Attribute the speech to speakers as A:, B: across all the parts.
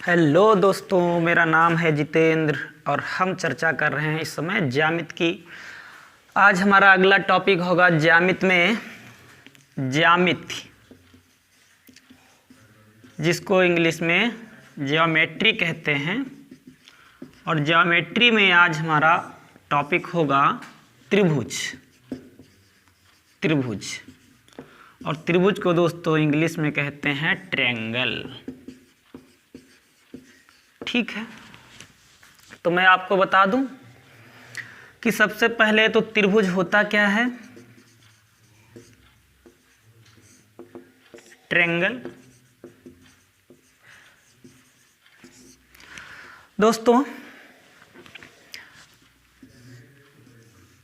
A: Hello दोस्तों, मेरा नाम है जितेंद्र और हम चर्चा कर रहे हैं इस समय ज्यामिति की। आज हमारा अगला टॉपिक होगा ज्यामिति में ज्यामिति, जिसको इंग्लिश में ज्योमेट्री कहते हैं। और ज्योमेट्री में आज हमारा टॉपिक होगा त्रिभुज। त्रिभुज और त्रिभुज को दोस्तों इंग्लिश में कहते हैं ट्रायंगल। ठीक है, तो मैं आपको बता दूं कि सबसे पहले तो त्रिभुज होता क्या है। ट्रायंगल दोस्तों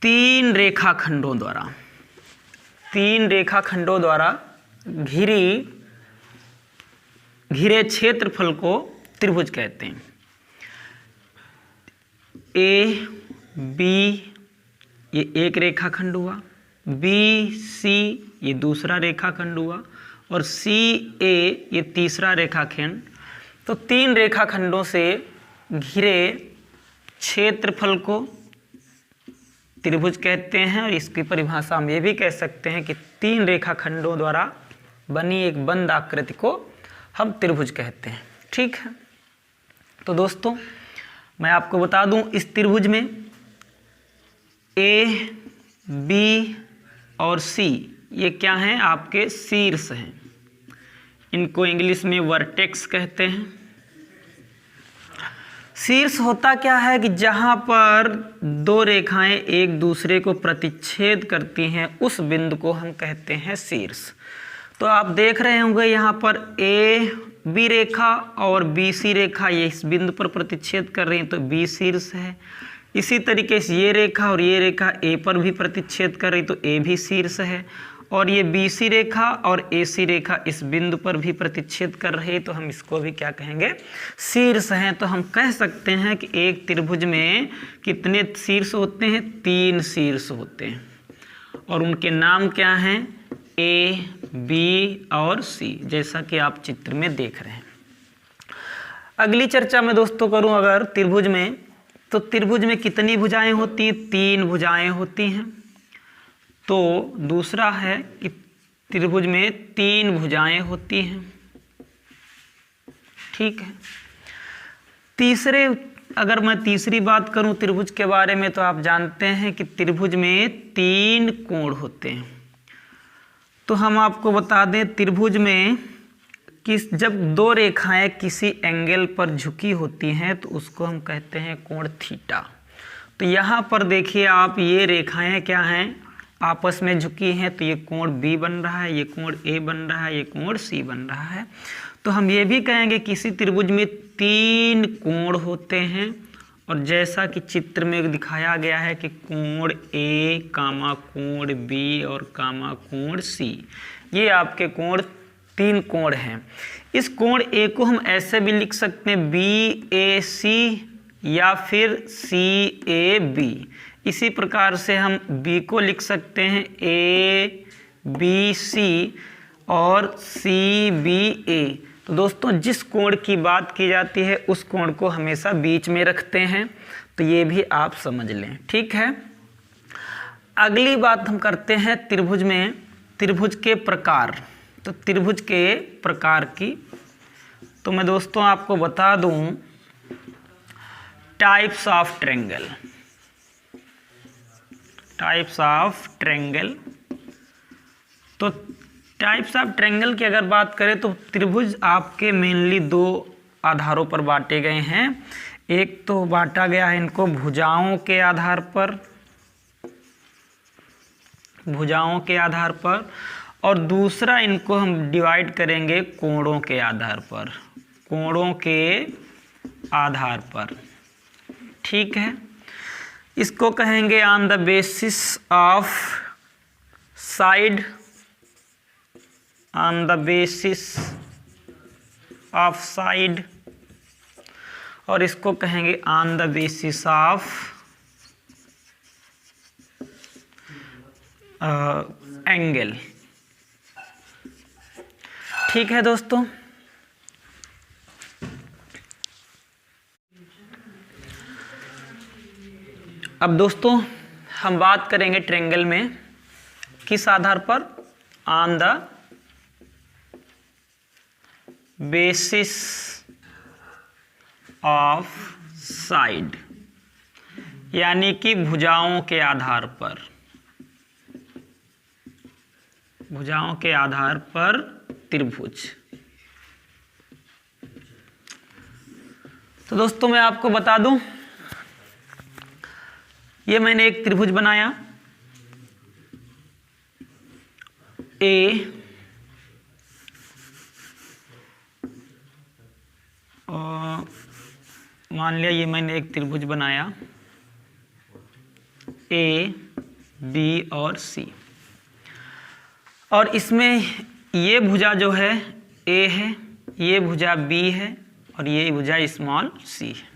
A: तीन रेखाखंडों द्वारा घिरे क्षेत्रफल को त्रिभुज कहते हैं। ए बी ये एक रेखाखंड हुआ, बी सी ये दूसरा रेखाखंड हुआ और सी ए ये तीसरा रेखाखंड। तो तीन रेखाखंडों से घिरे क्षेत्रफल को त्रिभुज कहते हैं। और इसकी परिभाषा हम ये भी कह सकते हैं कि तीन रेखाखंडों द्वारा बनी एक बंद आकृति को हम त्रिभुज कहते हैं। ठीक है, तो दोस्तों मैं आपको बता दूं इस त्रिभुज में ए बी और सी ये क्या हैं, आपके शीर्ष हैं। इनको इंग्लिश में वर्टेक्स कहते हैं। शीर्ष होता क्या है कि जहां पर दो रेखाएं एक दूसरे को प्रतिच्छेद करती हैं उस बिंदु को हम कहते हैं शीर्ष। तो आप देख रहे होंगे यहाँ पर ए बी रेखा और बी सी रेखा ये इस बिंदु पर प्रतिच्छेद कर रही हैं, तो बी शीर्ष है। इसी तरीके से ये रेखा और ये रेखा ए पर भी प्रतिच्छेद कर रही, तो ए भी शीर्ष है। और ये बी सी रेखा और ए सी रेखा इस बिंदु पर भी प्रतिच्छेद कर रही है, तो हम इसको भी क्या कहेंगे, शीर्ष हैं। तो हम कह सकते हैं कि एक त्रिभुज में कितने शीर्ष होते हैं, तीन शीर्ष होते हैं। और उनके नाम क्या हैं, ए बी और सी, जैसा कि आप चित्र में देख रहे हैं। अगली चर्चा में दोस्तों करूं अगर त्रिभुज में, तो त्रिभुज में कितनी भुजाएं होती हैं, तीन भुजाएं होती हैं। तो दूसरा है कि त्रिभुज में तीन भुजाएं होती हैं। ठीक है, तीसरे अगर मैं तीसरी बात करूं त्रिभुज के बारे में, तो आप जानते हैं कि त्रिभुज में तीन कोण होते हैं। तो हम आपको बता दें त्रिभुज में जब दो रेखाएं किसी एंगल पर झुकी होती हैं तो उसको हम कहते हैं कोण थीटा। तो यहाँ पर देखिए आप, ये रेखाएं क्या हैं, आपस में झुकी हैं, तो ये कोण बी बन रहा है, ये कोण ए बन रहा है, ये कोण सी बन रहा है। तो हम ये भी कहेंगे किसी त्रिभुज में तीन कोण होते हैं। और जैसा कि चित्र में दिखाया गया है कि कोण ए कामा कोण बी और कामा कोण सी, ये आपके कोण तीन कोण हैं। इस कोण ए को हम ऐसे भी लिख सकते हैं बी ए सी या फिर सी ए बी। इसी प्रकार से हम बी को लिख सकते हैं ए बी सी और सी बी ए। तो दोस्तों जिस कोण की बात की जाती है उस कोण को हमेशा बीच में रखते हैं, तो ये भी आप समझ लें। ठीक है, अगली बात हम करते हैं त्रिभुज में त्रिभुज के प्रकार। तो त्रिभुज के प्रकार की तो मैं दोस्तों आपको बता दूं types of triangle. Types of triangle, तो टाइप्स ऑफ ट्रायंगल की अगर बात करें तो त्रिभुज आपके मेनली दो आधारों पर बांटे गए हैं। एक तो बांटा गया है इनको भुजाओं के आधार पर, और दूसरा इनको हम डिवाइड करेंगे कोणों के आधार पर। ठीक है, इसको कहेंगे on the basis of side, on the basis of side, और इसको कहेंगे on the basis of angle. ठीक है दोस्तों, अब दोस्तों हम बात करेंगे ट्रायंगल में किस आधार पर, on the basis of side, यानी कि भुजाओं के आधार पर, भुजाओं के आधार पर त्रिभुज। तो दोस्तों मैं आपको बता दूं, ये मैंने एक त्रिभुज बनाया ए और मान लिया ये मैंने एक त्रिभुज बनाया ए, बी और सी, और इसमें ये भुजा जो है ए है, ये भुजा बी है और ये भुजा स्मॉल सी है।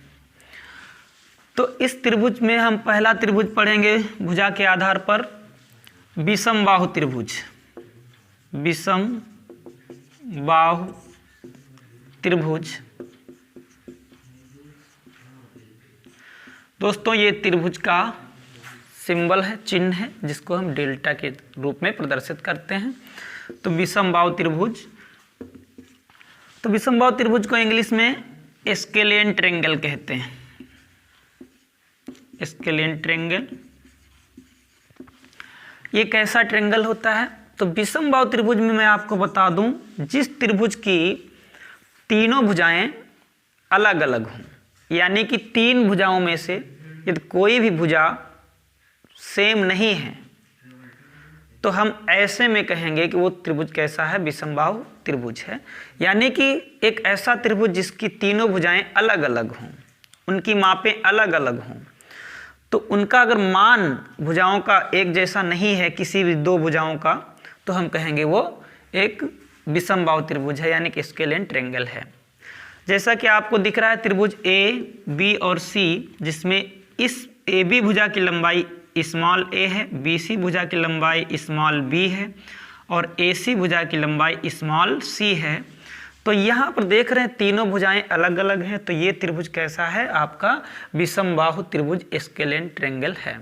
A: तो इस त्रिभुज में हम पहला त्रिभुज पढ़ेंगे भुजा के आधार पर विषम बाहु त्रिभुज, विषम बाहु त्रिभुज। दोस्तों ये त्रिभुज का सिंबल है, चिन्ह है, जिसको हम डेल्टा के रूप में प्रदर्शित करते हैं। तो विषम बाहु त्रिभुज, तो विषम बाहु त्रिभुज को इंग्लिश में स्केलियन ट्रायंगल कहते हैं, स्केलियन ट्रायंगल। ये कैसा ट्रायंगल होता है? तो विषम बाहु त्रिभुज में मैं आपको बता दूं, जिस त्रिभुज की तीनों भुजाएं अलग अलग हों, यानी कि तीन भुजाओं में से यदि कोई भी भुजा सेम नहीं है तो हम ऐसे में कहेंगे कि वो त्रिभुज कैसा है, विषम बाहु त्रिभुज है। यानी कि एक ऐसा त्रिभुज जिसकी तीनों भुजाएं अलग अलग हों, उनकी मापें अलग अलग हों, तो उनका अगर मान भुजाओं का एक जैसा नहीं है किसी भी दो भुजाओं का, तो हम कहेंगे वो एक विषम बाहु त्रिभुज है, यानी कि स्केलियन ट्रायंगल है। जैसा कि आपको दिख रहा है त्रिभुज ए, बी और सी, जिसमें इस ए बी भुजा की लंबाई स्मॉल ए है, बी सी भुजा की लंबाई स्मॉल बी है और ए सी भुजा की लंबाई स्मॉल सी है। तो यहाँ पर देख रहे हैं तीनों भुजाएं अलग अलग हैं, तो ये त्रिभुज कैसा है? आपका विषम बाहु त्रिभुज स्केलियन ट्रायंगल है।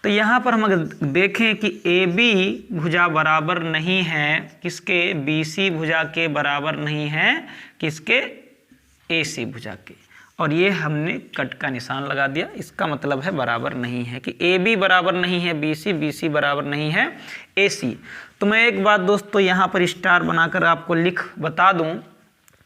A: तो यहाँ पर हम अगर देखें कि ए बी भुजा बराबर नहीं है किसके? बी सी भुजा के बराबर नहीं है किसके? ए सी भुजा के, और ये हमने कट का निशान लगा दिया, इसका मतलब है बराबर नहीं है, कि ए बी बराबर नहीं है बी सी बराबर नहीं है ए सी। तो मैं एक बात दोस्तों यहाँ पर स्टार बनाकर आपको लिख बता दूं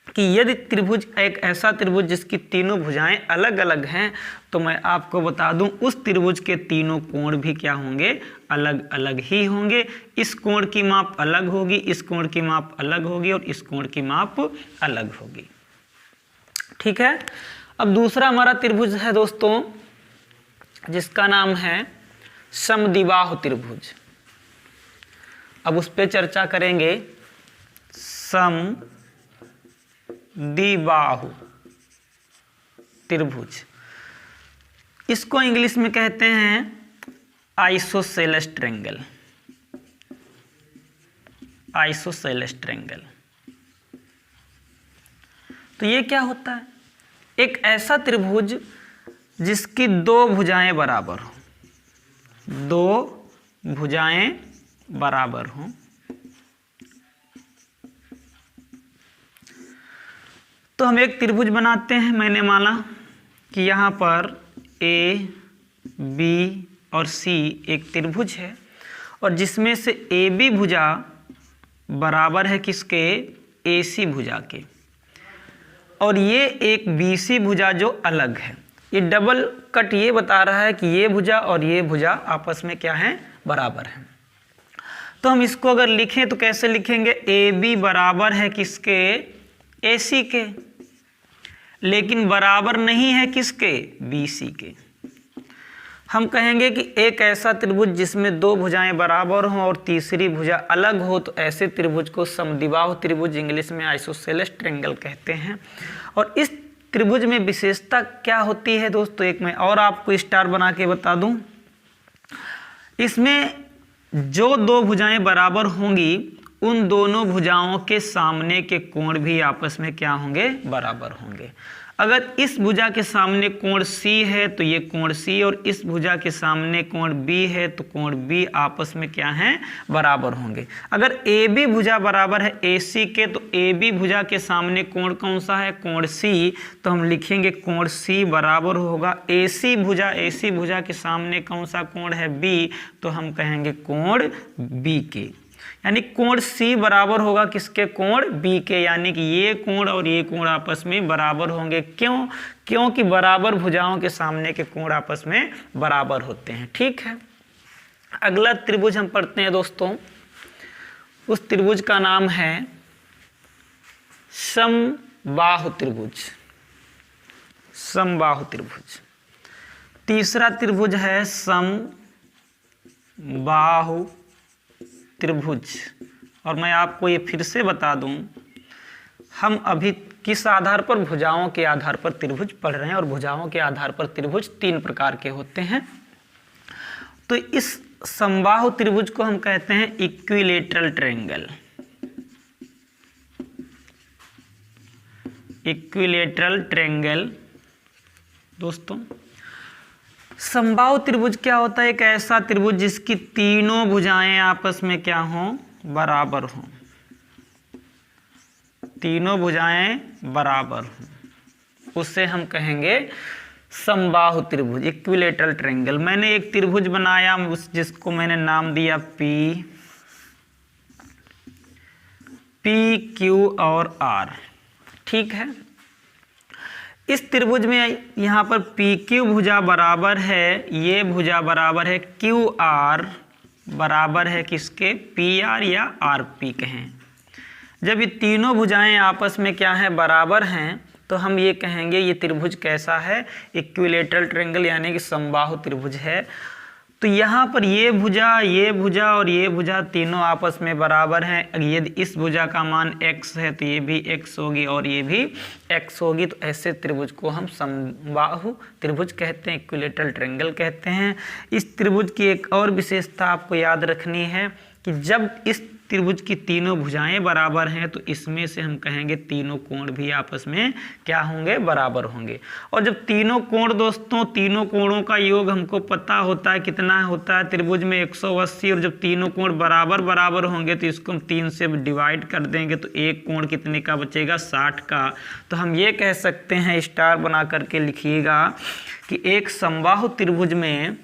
A: कि यदि त्रिभुज एक ऐसा त्रिभुज जिसकी तीनों भुजाएं अलग अलग हैं, तो मैं आपको बता दूं उस त्रिभुज के तीनों कोण भी क्या होंगे? अलग अलग ही होंगे। इस कोण की माप अलग होगी, इस कोण की माप अलग होगी और इस कोण की माप अलग होगी। ठीक है। अब दूसरा हमारा त्रिभुज है दोस्तों, जिसका नाम है समद्विबाहु त्रिभुज। अब उस पर चर्चा करेंगे। समद्विबाहु त्रिभुज, इसको इंग्लिश में कहते हैं आइसोसेलेस ट्रायंगल, आइसोसेलेस ट्रायंगल। तो ये क्या होता है? एक ऐसा त्रिभुज जिसकी दो भुजाएं बराबर हो, दो भुजाएं बराबर हों, तो हम एक त्रिभुज बनाते हैं। मैंने माना कि यहाँ पर ए, बी और सी एक त्रिभुज है, और जिसमें से ए बी भुजा बराबर है किसके? ए सी भुजा के, और ये एक बी सी भुजा जो अलग है। ये डबल कट ये बता रहा है कि ये भुजा और ये भुजा आपस में क्या है? बराबर है। तो हम इसको अगर लिखें तो कैसे लिखेंगे? ए बी बराबर है किसके? ए सी के, लेकिन बराबर नहीं है किसके? बी सी के। हम कहेंगे कि एक ऐसा त्रिभुज जिसमें दो भुजाएं बराबर हों और तीसरी भुजा अलग हो, तो ऐसे त्रिभुज को समद्विबाहु त्रिभुज, इंग्लिश में आइसोसेलेस ट्रायंगल कहते हैं। और इस त्रिभुज में विशेषता क्या होती है दोस्तों? एक मैं और आपको स्टार बना के बता दूं। इसमें जो दो भुजाएं बराबर होंगी उन दोनों भुजाओं के सामने के कोण भी आपस में क्या होंगे, बराबर होंगे। अगर इस भुजा के सामने कोण C है तो ये कोण C, और इस भुजा के सामने कोण B है तो कोण B आपस में क्या हैं, बराबर होंगे। अगर AB भुजा बराबर है AC के तो AB भुजा के सामने कोण कौन सा है, कोण C, तो हम लिखेंगे कोण C बराबर होगा AC भुजा के सामने कौन सा कोण है, B, तो हम कहेंगे कोण B के। यानी कोण C बराबर होगा किसके, कोण B के, यानी कि ये कोण और ये कोण आपस में बराबर होंगे। क्यों? क्योंकि बराबर भुजाओं के सामने के कोण आपस में बराबर होते हैं। ठीक है, अगला त्रिभुज हम पढ़ते हैं दोस्तों। उस त्रिभुज का नाम है समबाहु त्रिभुज। समबाहु त्रिभुज। तीसरा त्रिभुज है समबाहु त्रिभुज। और मैं आपको ये फिर से बता दूं, हम अभी किस आधार पर, भुजाओं के आधार पर त्रिभुज पढ़ रहे हैं, और भुजाओं के आधार पर त्रिभुज 3 प्रकार के होते हैं। तो इस समबाहु त्रिभुज को हम कहते हैं इक्विलेटरल ट्रायंगल। इक्विलेटरल ट्रायंगल दोस्तों। समबाहु त्रिभुज क्या होता है, एक ऐसा त्रिभुज जिसकी तीनों भुजाएं आपस में क्या हों, बराबर हों। तीनों भुजाएं बराबर हों, उसे हम कहेंगे समबाहु त्रिभुज, इक्विलेटरल ट्रायंगल। मैंने एक त्रिभुज बनाया जिसको मैंने नाम दिया P, Q और R। ठीक है, इस त्रिभुज में यहाँ पर PQ भुजा बराबर है, ये भुजा बराबर है QR, बराबर है किसके, PR या RP कहें। जब ये तीनों भुजाएं आपस में क्या हैं, बराबर हैं, तो हम ये कहेंगे ये त्रिभुज कैसा है, इक्विलेटरल ट्रायंगल, यानी कि समबाहु त्रिभुज है। तो यहाँ पर ये भुजा और ये भुजा तीनों आपस में बराबर हैं। यदि इस भुजा का मान x है तो ये भी x होगी और ये भी x होगी। तो ऐसे त्रिभुज को हम समबाहु त्रिभुज कहते हैं, इक्विलेटरल ट्रायंगल कहते हैं। इस त्रिभुज की एक और विशेषता आपको याद रखनी है कि जब इस त्रिभुज की तीनों भुजाएं बराबर हैं तो इसमें से हम कहेंगे तीनों कोण भी आपस में क्या होंगे, बराबर होंगे। और जब तीनों कोण दोस्तों, तीनों कोणों का योग हमको पता होता है कितना होता है त्रिभुज में 180, और जब तीनों कोण बराबर होंगे तो इसको हम 3 से डिवाइड कर देंगे तो एक कोण कितने का बचेगा, 60 का। तो हम ये कह सकते हैं, स्टार बना करके लिखिएगा कि एक समबाहु त्रिभुज में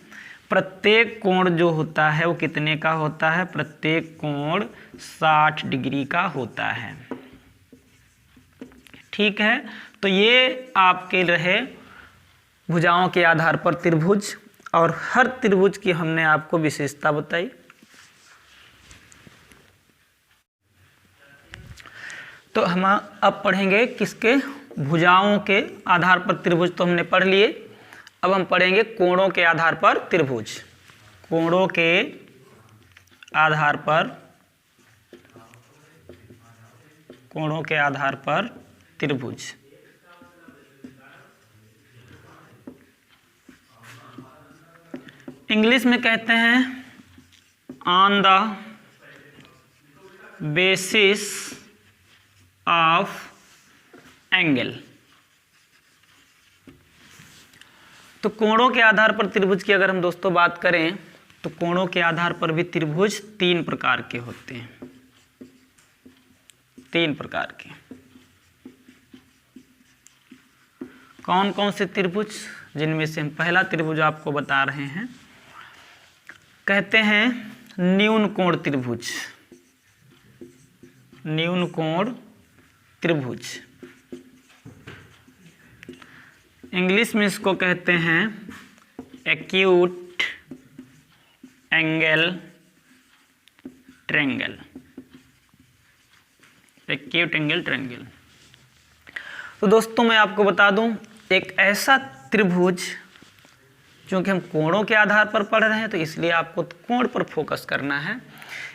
A: प्रत्येक कोण जो होता है वो कितने का होता है, प्रत्येक कोण 60 डिग्री का होता है। ठीक है, तो ये आपके रहे भुजाओं के आधार पर त्रिभुज, और हर त्रिभुज की हमने आपको विशेषता बताई। तो हम अब पढ़ेंगे किसके, भुजाओं के आधार पर त्रिभुज तो हमने पढ़ लिए। अब हम पढ़ेंगे कोणों के आधार पर त्रिभुज। कोणों के आधार पर, कोणों के आधार पर त्रिभुज। इंग्लिश में कहते हैं on the basis of angle. तो कोणों के आधार पर त्रिभुज की अगर हम दोस्तों बात करें तो कोणों के आधार पर भी त्रिभुज 3 प्रकार के होते हैं। 3 प्रकार के। कौन कौन से त्रिभुज, जिनमें से हम पहला त्रिभुज आपको बता रहे हैं, कहते हैं न्यून कोण त्रिभुज। न्यून कोण त्रिभुज, इंग्लिश में इसको कहते हैं acute angle triangle. Acute angle triangle. तो दोस्तों मैं आपको बता दूं, एक ऐसा त्रिभुज, क्योंकि हम कोणों के आधार पर पढ़ रहे हैं तो इसलिए आपको कोण पर फोकस करना है।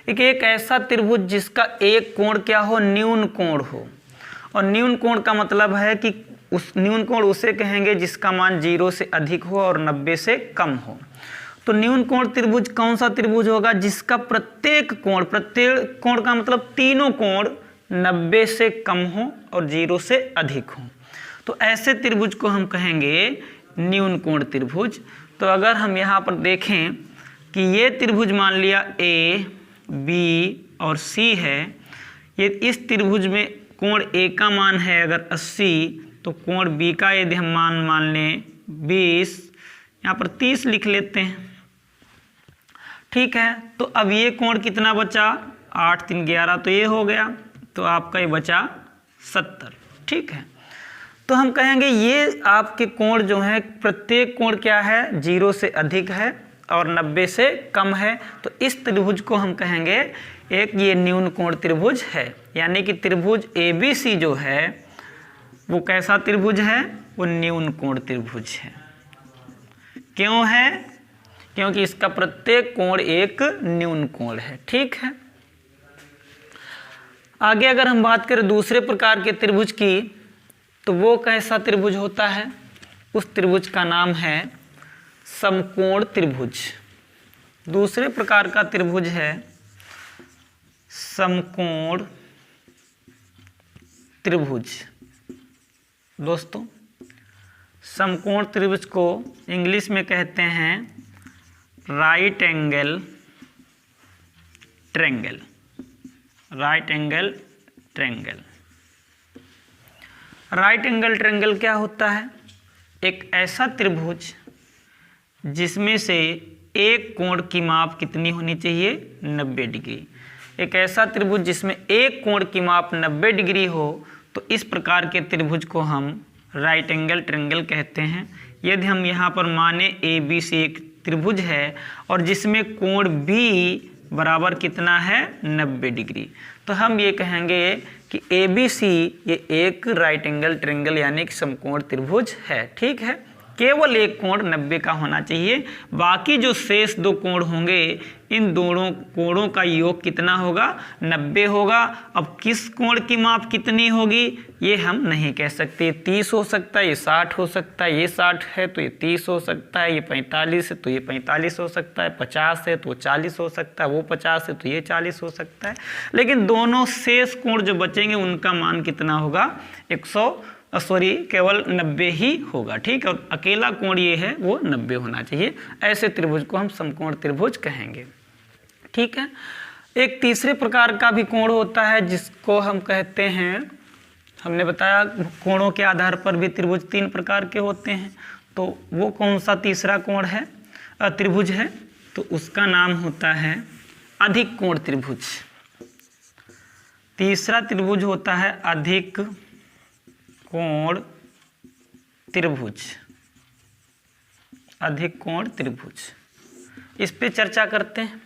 A: एक ऐसा त्रिभुज जिसका एक कोण क्या हो, न्यून कोण हो। और न्यून कोण का मतलब है कि उस न्यून कोण उसे कहेंगे जिसका मान 0 से अधिक हो और 90 से कम हो। तो न्यून कोण त्रिभुज कौन सा त्रिभुज होगा? जिसका प्रत्येक कोण का मतलब तीनों कोण 90 से कम हो और 0 से अधिक हो, तो ऐसे त्रिभुज को हम कहेंगे न्यून कोण त्रिभुज। तो अगर हम यहाँ पर देखें कि ये त्रिभुज मान लिया ए, बी और सी है, ये इस त्रिभुज में कोण ए का मान है अगर 80, तो कोण बी का यदि हम मान लें 20, यहाँ पर 30 लिख लेते हैं। ठीक है, तो अब ये कोण कितना बचा? 8 3 11, तो ये हो गया, तो आपका ये बचा 70। ठीक है, तो हम कहेंगे ये आपके कोण जो है, प्रत्येक कोण क्या है? 0 से अधिक है और 90 से कम है, तो इस त्रिभुज को हम कहेंगे एक ये न्यून कोण त्रिभुज है। यानी कि त्रिभुज ABC जो है वो कैसा त्रिभुज है? वो न्यून कोण त्रिभुज है। क्यों है? क्योंकि इसका प्रत्येक कोण एक न्यून कोण है। ठीक है, आगे अगर हम बात करें दूसरे प्रकार के त्रिभुज की, तो वो कैसा त्रिभुज होता है? उस त्रिभुज का नाम है समकोण त्रिभुज। दूसरे प्रकार का त्रिभुज है समकोण त्रिभुज। दोस्तों, समकोण त्रिभुज को इंग्लिश में कहते हैं right angle triangle. Right angle triangle. Right angle triangle क्या होता है? एक ऐसा त्रिभुज जिसमें से एक कोण की माप कितनी होनी चाहिए? 90 डिग्री। एक ऐसा त्रिभुज जिसमें एक कोण की माप 90 डिग्री हो, तो इस प्रकार के त्रिभुज को हम राइट एंगल ट्रायंगल कहते हैं। यदि हम यहाँ पर माने ABC एक त्रिभुज है और जिसमें कोण B बराबर कितना है? 90 डिग्री, तो हम ये कहेंगे कि ABC ये एक राइट एंगल ट्रायंगल यानी कि समकोण त्रिभुज है। ठीक है, केवल एक कोण 90 का होना चाहिए, बाकी जो शेष दो कोण होंगे इन दोनों कोणों का योग कितना होगा? 90 होगा। अब किस कोण की माप कितनी होगी ये हम नहीं कह सकते। 30 हो सकता है, ये 60 हो सकता है, ये 60 है तो ये 30 हो सकता है, ये 45 है तो ये 45 हो सकता है, 50 है तो 40 हो सकता है, वो 50 है तो ये 40 हो सकता है, लेकिन दोनों शेष कोण जो बचेंगे उनका मान कितना होगा? केवल 90 ही होगा। ठीक है, और अकेला कोण ये है वो 90 होना चाहिए। ऐसे त्रिभुज को हम समकोण त्रिभुज कहेंगे। ठीक है, एक तीसरे प्रकार का भी कोण होता है जिसको हम कहते हैं, हमने बताया कोणों के आधार पर भी त्रिभुज 3 प्रकार के होते हैं, तो वो कौन सा तीसरा कोण है? त्रिभुज है, तो उसका नाम होता है अधिक कोण त्रिभुज। तीसरा त्रिभुज होता है अधिक कोण त्रिभुज। अधिक कोण त्रिभुज, इस पे चर्चा करते हैं।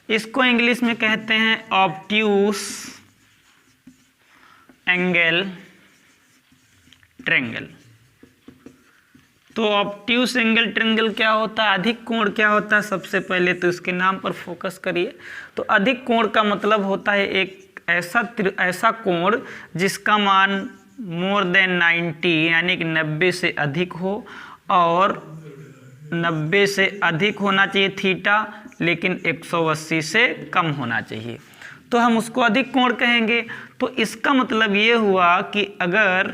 A: इसको इंग्लिश में कहते हैं ऑब्ट्यूस एंगल ट्रायंगल। तो ऑब्ट्यूस एंगल ट्रायंगल क्या होता है? अधिक कोण क्या होता है? सबसे पहले तो इसके नाम पर फोकस करिए। तो अधिक कोण का मतलब होता है एक ऐसा कोण जिसका मान मोर देन 90 यानी कि 90 से अधिक हो, और 90 से अधिक होना चाहिए थीटा, लेकिन 180 से कम होना चाहिए, तो हम उसको अधिक कोण कहेंगे। तो इसका मतलब ये हुआ कि अगर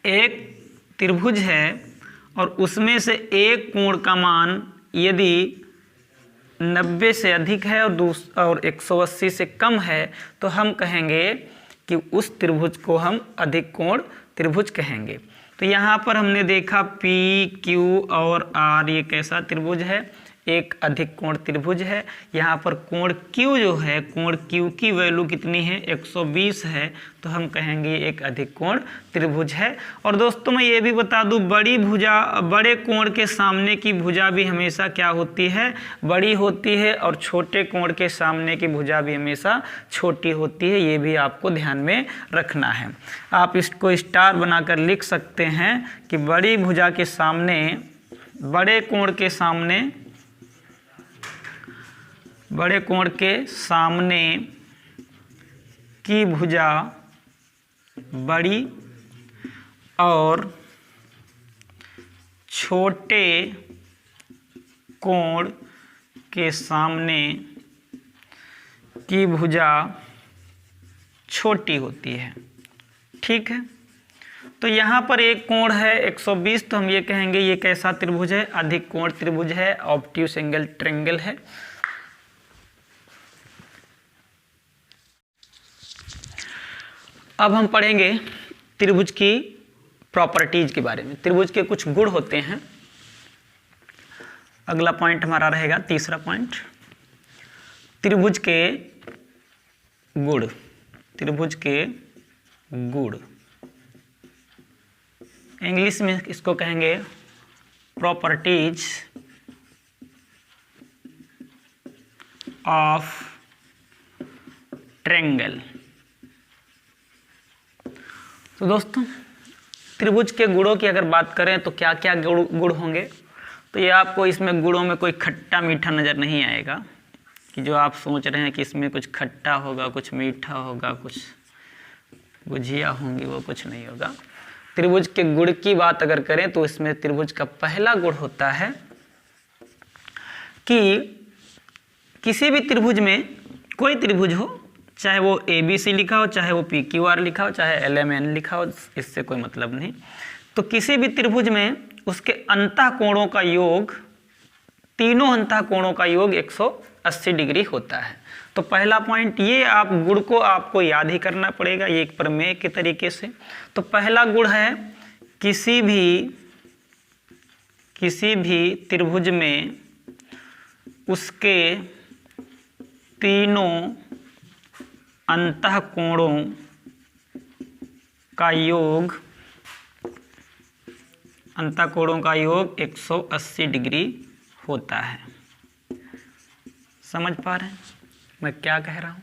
A: एक त्रिभुज है और उसमें से एक कोण का मान यदि 90 से अधिक है और 180 से कम है, तो हम कहेंगे कि उस त्रिभुज को हम अधिक कोण त्रिभुज कहेंगे। तो यहाँ पर हमने देखा P, Q और R ये कैसा त्रिभुज है? एक अधिक कोण त्रिभुज है। यहाँ पर कोण Q जो है, कोण Q की वैल्यू कितनी है? 120 है, तो हम कहेंगे एक अधिक कोण त्रिभुज है। और दोस्तों मैं ये भी बता दूं, बड़े कोण के सामने की भुजा भी हमेशा क्या होती है? बड़ी होती है, और छोटे कोण के सामने की भुजा भी हमेशा छोटी होती है। ये भी आपको ध्यान में रखना है। आप इसको स्टार बनाकर लिख सकते हैं कि बड़ी भुजा के सामने, बड़े कोण के सामने, बड़े कोण के सामने की भुजा बड़ी और छोटे कोण के सामने की भुजा छोटी होती है। ठीक है, तो यहाँ पर एक कोण है 120, तो हम ये कहेंगे ये कैसा त्रिभुज है? अधिक कोण त्रिभुज है, ऑब्ट्यूस एंगल ट्रायंगल है। अब हम पढ़ेंगे त्रिभुज की प्रॉपर्टीज के बारे में। त्रिभुज के कुछ गुण होते हैं। अगला पॉइंट हमारा रहेगा तीसरा पॉइंट, त्रिभुज के गुण। त्रिभुज के गुण, इंग्लिश में इसको कहेंगे प्रॉपर्टीज ऑफ ट्रायंगल। तो दोस्तों, त्रिभुज के गुणों की अगर बात करें तो क्या क्या गुण होंगे? तो ये आपको इसमें गुणों में कोई खट्टा मीठा नज़र नहीं आएगा कि जो आप सोच रहे हैं कि इसमें कुछ खट्टा होगा, कुछ मीठा होगा, कुछ गुझिया होंगी, वो कुछ नहीं होगा। त्रिभुज के गुण की बात अगर करें तो इसमें त्रिभुज का पहला गुण होता है कि किसी भी त्रिभुज में, कोई त्रिभुज हो, चाहे वो ABC लिखा हो, चाहे वो PQR लिखा हो, चाहे LMN लिखा हो, इससे कोई मतलब नहीं। तो किसी भी त्रिभुज में उसके अंतः कोणों का योग, तीनों अंतः कोणों का योग 180 डिग्री होता है। तो पहला पॉइंट ये, आप गुण को आपको याद ही करना पड़ेगा, ये एक प्रमेय के तरीके से। तो पहला गुण है किसी भी त्रिभुज में उसके तीनों अंतः कोणों का योग, अंतः कोणों का योग 180 डिग्री होता है। समझ पा रहे हैं मैं क्या कह रहा हूँ?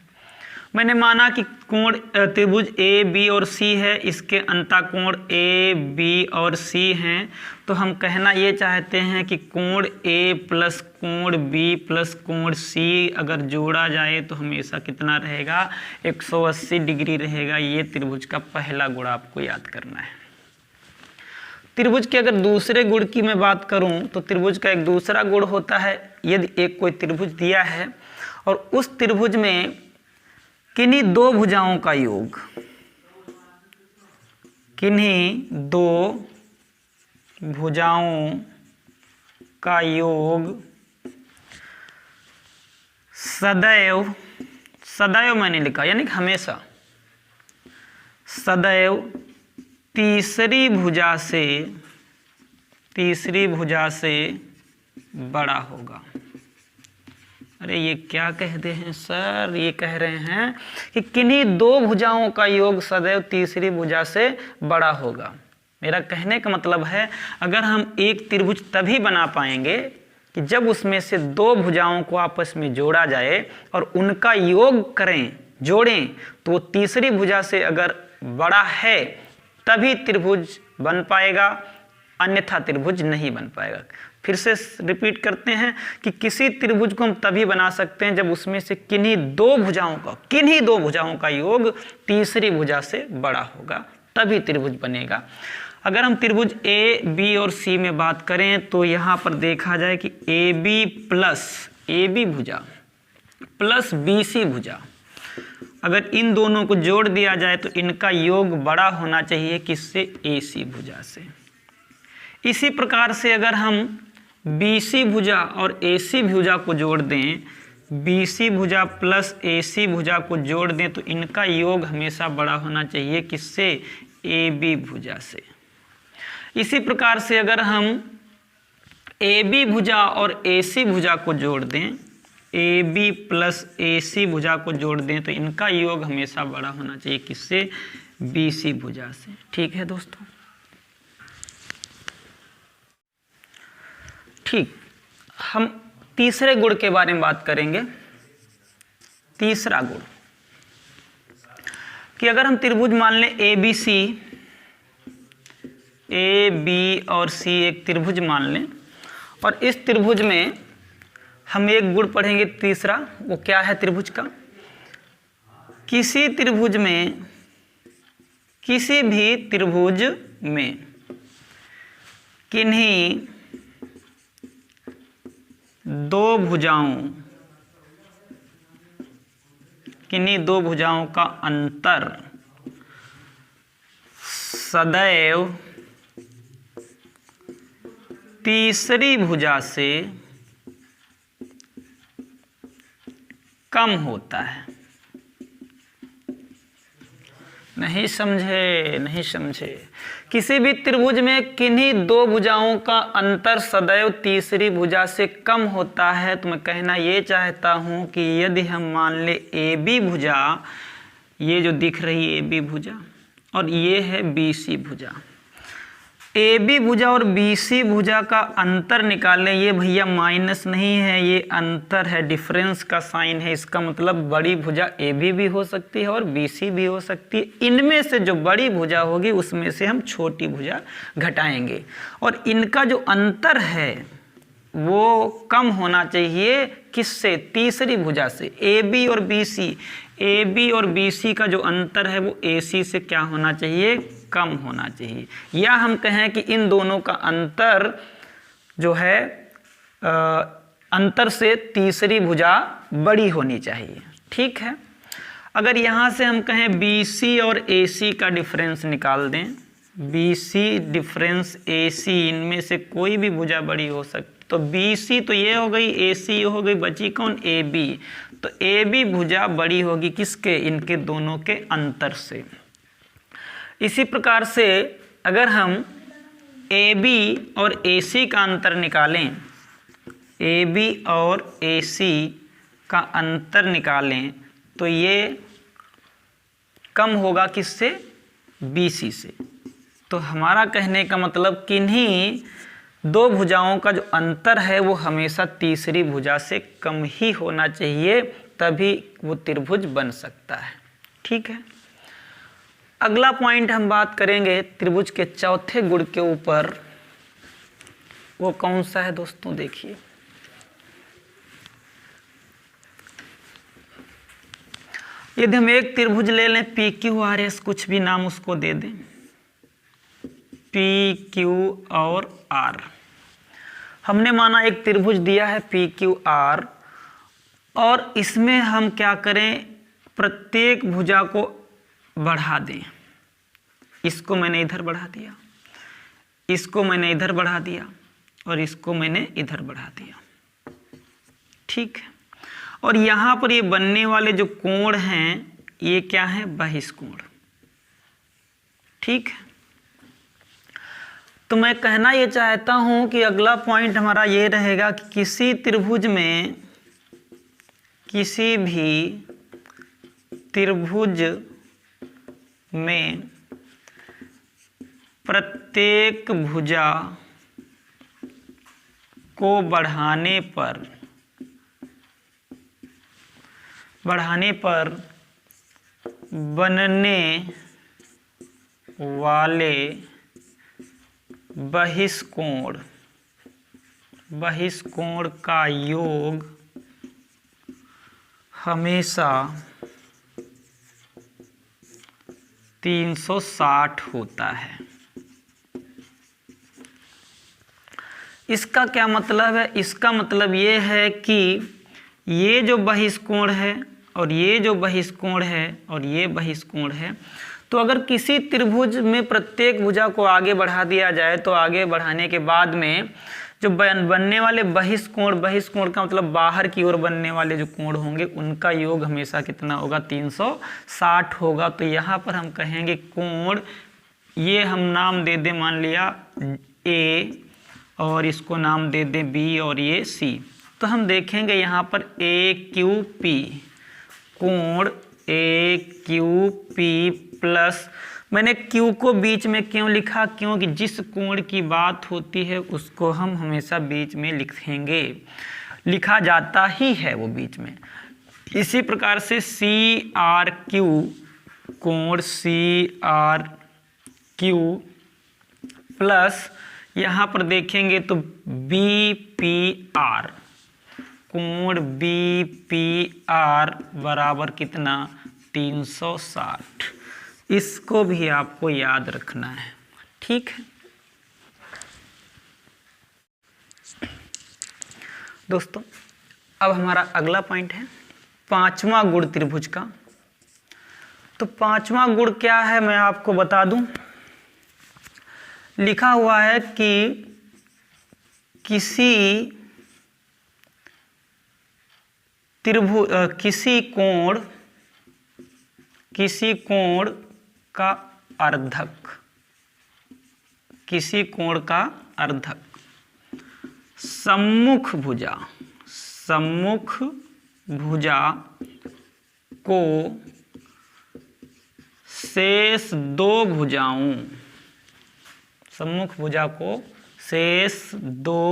A: मैंने माना कि कोण त्रिभुज AB और C है, इसके अंतः कोण AB और C हैं, तो हम कहना ये चाहते हैं कि कोण A प्लस कोण B प्लस कोण C अगर जोड़ा जाए तो हमेशा कितना रहेगा? 180 डिग्री रहेगा। ये त्रिभुज का पहला गुण आपको याद करना है। त्रिभुज के अगर दूसरे गुण की मैं बात करूं तो त्रिभुज का एक दूसरा गुण होता है, यदि एक कोई त्रिभुज दिया है और उस त्रिभुज में किन्हीं दो भुजाओं का योग, किन्हीं दो भुजाओं का योग सदैव, सदैव मैंने लिखा यानी हमेशा, सदैव तीसरी भुजा से बड़ा होगा। अरे ये क्या कहते हैं सर? ये कह रहे हैं कि किन्हीं दो भुजाओं का योग सदैव तीसरी भुजा से बड़ा होगा। मेरा कहने का मतलब है, अगर हम एक त्रिभुज तभी बना पाएंगे कि जब उसमें से दो भुजाओं को आपस में जोड़ा जाए और उनका योग करें, जोड़ें, तो वो तीसरी भुजा से अगर बड़ा है तभी त्रिभुज बन पाएगा, अन्यथा त्रिभुज नहीं बन पाएगा। फिर से रिपीट करते हैं कि किसी त्रिभुज को हम तभी बना सकते हैं जब उसमें से किन्हीं दो भुजाओं का योग तीसरी भुजा से बड़ा होगा, तभी त्रिभुज बनेगा। अगर हम त्रिभुज A, B और C में बात करें तो यहाँ पर देखा जाए कि AB भुजा प्लस BC भुजा, अगर इन दोनों को जोड़ दिया जाए तो इनका योग बड़ा होना चाहिए किससे? AC भुजा से। इसी प्रकार से अगर हम BC भुजा और AC भुजा को जोड़ दें, BC भुजा प्लस AC भुजा को जोड़ दें तो इनका योग हमेशा बड़ा होना चाहिए किससे? AB भुजा से। इसी प्रकार से अगर हम AB भुजा और AC भुजा को जोड़ दें, AB प्लस AC भुजा को जोड़ दें तो इनका योग हमेशा बड़ा होना चाहिए किससे? BC भुजा से। ठीक है दोस्तों, ठीक। हम तीसरे गुण के बारे में बात करेंगे। तीसरा गुण कि अगर हम त्रिभुज मान लें ABC, A, B और C एक त्रिभुज मान लें और इस त्रिभुज में हम एक गुण पढ़ेंगे तीसरा, वो क्या है त्रिभुज का? किसी भी त्रिभुज में किन्हीं दो भुजाओं, किन्हीं दो भुजाओं का अंतर सदैव तीसरी भुजा से कम होता है। नहीं समझे, नहीं समझे। किसी भी त्रिभुज में किन्हीं दो भुजाओं का अंतर सदैव तीसरी भुजा से कम होता है। तो मैं कहना ये चाहता हूं कि यदि हम मान ले ए बी भुजा, ये जो दिख रही है ए बी भुजा, और ये है बी सी भुजा, ए बी भुजा और बी सी भुजा का अंतर निकालें। ये भैया माइनस नहीं है, ये अंतर है, डिफरेंस का साइन है। इसका मतलब बड़ी भुजा ए बी भी हो सकती है और बी सी भी हो सकती है। इनमें से जो बड़ी भुजा होगी उसमें से हम छोटी भुजा घटाएंगे, और इनका जो अंतर है वो कम होना चाहिए। किससे? तीसरी भुजा से। ए बी और बी सी, ए बी और बी सी का जो अंतर है वो ए सी से क्या होना चाहिए? कम होना चाहिए। या हम कहें कि इन दोनों का अंतर जो है अंतर से तीसरी भुजा बड़ी होनी चाहिए। ठीक है। अगर यहाँ से हम कहें बी सी और ए सी का डिफरेंस निकाल दें, बी सी डिफरेंस ए सी, इनमें से कोई भी भुजा बड़ी हो सकती, तो बी सी तो ये हो गई, ए सी हो गई, बची कौन? A B. तो ए बी भुजा बड़ी होगी किसके? इनके दोनों के अंतर से। इसी प्रकार से अगर हम ए बी और ए सी का अंतर निकालें, ए बी और ए सी का अंतर निकालें, तो ये कम होगा किससे? बी सी से। तो हमारा कहने का मतलब किन्हीं दो भुजाओं का जो अंतर है वो हमेशा तीसरी भुजा से कम ही होना चाहिए, तभी वो त्रिभुज बन सकता है। ठीक है। अगला पॉइंट हम बात करेंगे त्रिभुज के चौथे गुण के ऊपर। वो कौन सा है दोस्तों? देखिए, यदि हम एक त्रिभुज ले लें पी क्यू आर एस, कुछ भी नाम उसको दे दें, पी क्यू और आर। हमने माना एक त्रिभुज दिया है पी क्यू आर, और इसमें हम क्या करें? प्रत्येक भुजा को बढ़ा दें। इसको मैंने इधर बढ़ा दिया, इसको मैंने इधर बढ़ा दिया, और इसको मैंने इधर बढ़ा दिया। ठीक है। और यहाँ पर ये बनने वाले जो कोण हैं ये क्या है? बहिष्कोण। ठीक है। तो मैं कहना ये चाहता हूँ कि अगला पॉइंट हमारा ये रहेगा कि किसी त्रिभुज में, किसी भी त्रिभुज में प्रत्येक भुजा को बढ़ाने पर बनने वाले बहिष्कोण का योग हमेशा 360 होता है। इसका क्या मतलब है? इसका मतलब ये है कि ये जो बहिष्कोण है और ये जो बहिष्कोण है और ये बहिष्कोण है, तो अगर किसी त्रिभुज में प्रत्येक भुजा को आगे बढ़ा दिया जाए तो आगे बढ़ाने के बाद में जो बनने वाले बहिष्कोण का मतलब बाहर की ओर बनने वाले जो कोण होंगे उनका योग हमेशा कितना होगा? 360 होगा। तो यहाँ पर हम कहेंगे कोण, ये हम नाम दे दें, मान लिया ए, और इसको नाम दे दें बी, और ये सी। तो हम देखेंगे यहाँ पर ए क्यू पी, कोण ए क्यू पी प्लस, मैंने क्यू को बीच में क्यों लिखा? क्योंकि जिस कोण की बात होती है उसको हम हमेशा बीच में लिखेंगे, लिखा जाता ही है वो बीच में। इसी प्रकार से सी आर क्यू, कोण सी आर क्यू प्लस, यहाँ पर देखेंगे तो बी पी आर, कोण बी पी आर बराबर कितना? 360। इसको भी आपको याद रखना है। ठीक है दोस्तों अब हमारा अगला पॉइंट है पांचवा गुण त्रिभुज का। तो पांचवा गुण क्या है मैं आपको बता दूं। लिखा हुआ है कि किसी कोण का अर्धक, किसी कोण का अर्धक सम्मुख भुजा को शेष दो भुजाओं, सम्मुख भुजा को शेष दो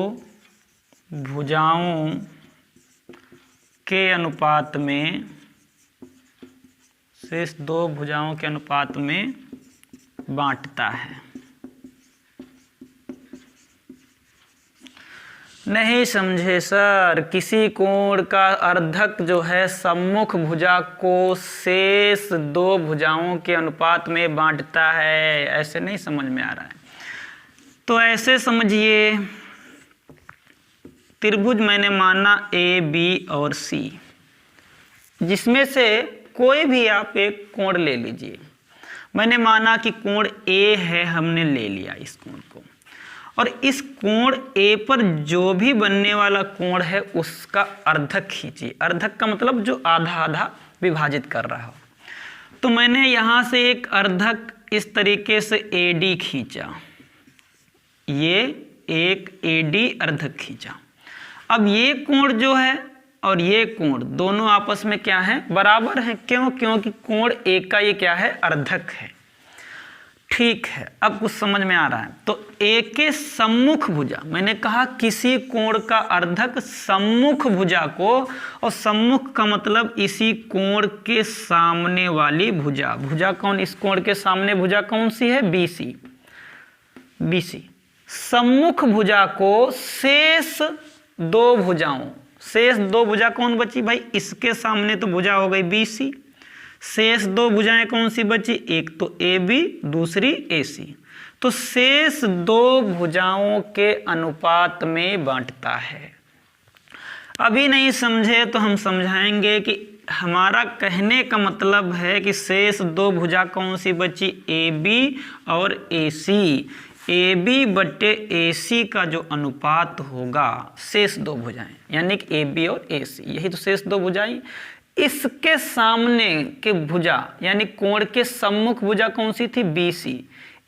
A: भुजाओं के अनुपात में, शेष दो भुजाओं के अनुपात में बांटता है। नहीं समझे सर, किसी कोण का अर्धक जो है सम्मुख भुजा को शेष दो भुजाओं के अनुपात में बांटता है, ऐसे नहीं समझ में आ रहा है। तो ऐसे समझिए त्रिभुज मैंने माना ए बी और सी, जिसमें से कोई भी आप एक कोण ले लीजिए। मैंने माना कि कोण ए है, हमने ले लिया इस कोण को, और इस कोण ए पर जो भी बनने वाला कोण है उसका अर्धक खींचिए। अर्धक का मतलब जो आधा आधा विभाजित कर रहा हो। तो मैंने यहाँ से एक अर्धक इस तरीके से AD खींचा, ये एक AD अर्धक खींचा। अब ये कोण जो है और ये कोण दोनों आपस में क्या है, बराबर हैं। क्यों? क्योंकि कोण ए का ये क्या है, अर्धक है। ठीक है, अब कुछ समझ में आ रहा है। तो ए के सम्मुख भुजा, मैंने कहा किसी कोण का अर्धक सम्मुख भुजा को, और सम्मुख का मतलब इसी कोण के सामने वाली भुजा। भुजा कौन, इस कोण के सामने भुजा कौन सी है, BC। सम्मुख भुजा को शेष दो भुजाओं, शेष दो भुजा कौन बची भाई, इसके सामने तो भुजा हो गई BC, शेष दो भुजाएं कौन सी बची, एक तो AB दूसरी AC। तो शेष दो भुजाओं के अनुपात में बांटता है। अभी नहीं समझे तो हम समझाएंगे कि हमारा कहने का मतलब है कि शेष दो भुजा कौन सी बची, AB और AC। AB बटे AC का जो अनुपात होगा शेष दो भुजाएं, यानी कि AB और AC, यही तो शेष दो भुजाएं। इसके सामने के भुजा यानी कोण के सम्मुख भुजा कौन सी थी, BC।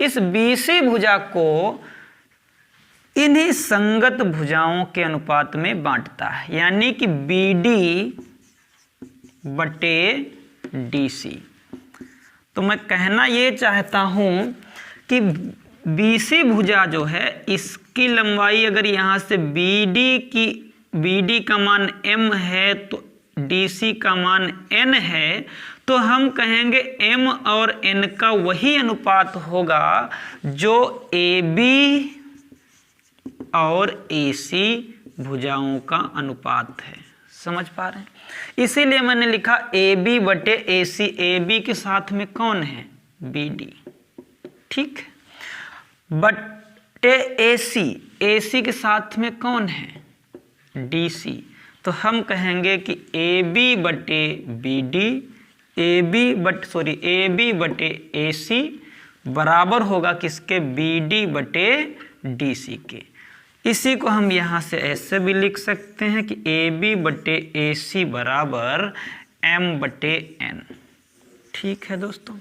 A: इस BC भुजा को इन्हीं संगत भुजाओं के अनुपात में बांटता है, यानी कि BD बटे DC। तो मैं कहना ये चाहता हूं कि BC भुजा जो है इसकी लंबाई अगर यहाँ से BD का मान m है तो DC का मान n है, तो हम कहेंगे m और n का वही अनुपात होगा जो AB और AC भुजाओं का अनुपात है। समझ पा रहे हैं? इसीलिए मैंने लिखा AB बटे AC। AB के साथ में कौन है, BD, ठीक है, बटे AC के साथ में कौन है, DC। तो हम कहेंगे कि AB बटे BD, AB बटे AC बराबर होगा किसके, BD बटे DC के। इसी को हम यहाँ से ऐसे भी लिख सकते हैं कि AB बटे AC बराबर M बटे N। ठीक है दोस्तों।